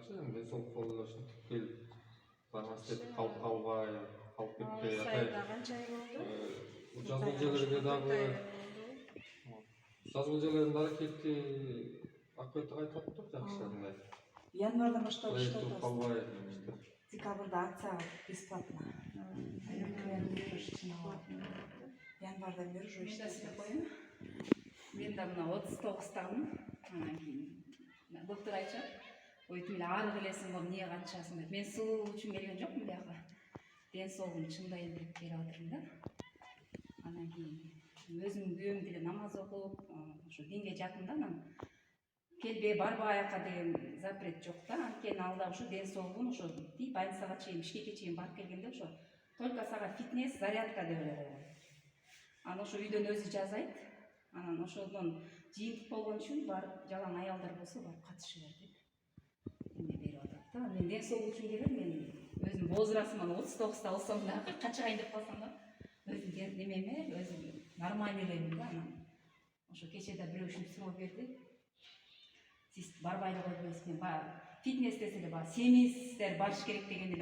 жакшы, эми сол колдошун келип бармас деп калып кетпей сайда канча ай болду? жазгыл жерлерге дагы жазгыл жерлердин аракети кайтып атыптыр жакшы андай. Январдан баштап иштеп калбай декабрда акция бесплатно. Январдан бери уже иштеп коеюн. Мен да мына 39-тамын. Анан кийин доктор айтчу, ой тим эле ары келесиң го, эмне канчасың деп. Мен сулуу үчүн келген жокмун бияка. Ден соолугум чындайын деп берип атырмын да. Анан кийин өзүмдүн күйөөм деле намаз окуп, ошо динге жакын да, анан келбей барбай аяка деген запрет жок да. Анткени ал да ушу ден соолугун ошо тип больницага чейин, бишкекке чейин барып келгенде ошо только сага фитнес, зарядка деп эле койгон. Анан ошо үйдөн өзү жасайт. Анан ошодон жыйынтык болгон үчүн бар жалаң аялдар болсо барып катышыңар деп эме берип атат да. Мен ден соолук үчүн келем, мен өзүм возрастым 39-та болсом да, 40-ка чыгайын деп калсам да, өзүм немеме, өзүм нормальный элемин да. Анан ошо кече да бирөө ушинтип суроо берди. Сиз барбай эле койдуңуз, мен фитнес десе эле семиздер барыш керек дегенде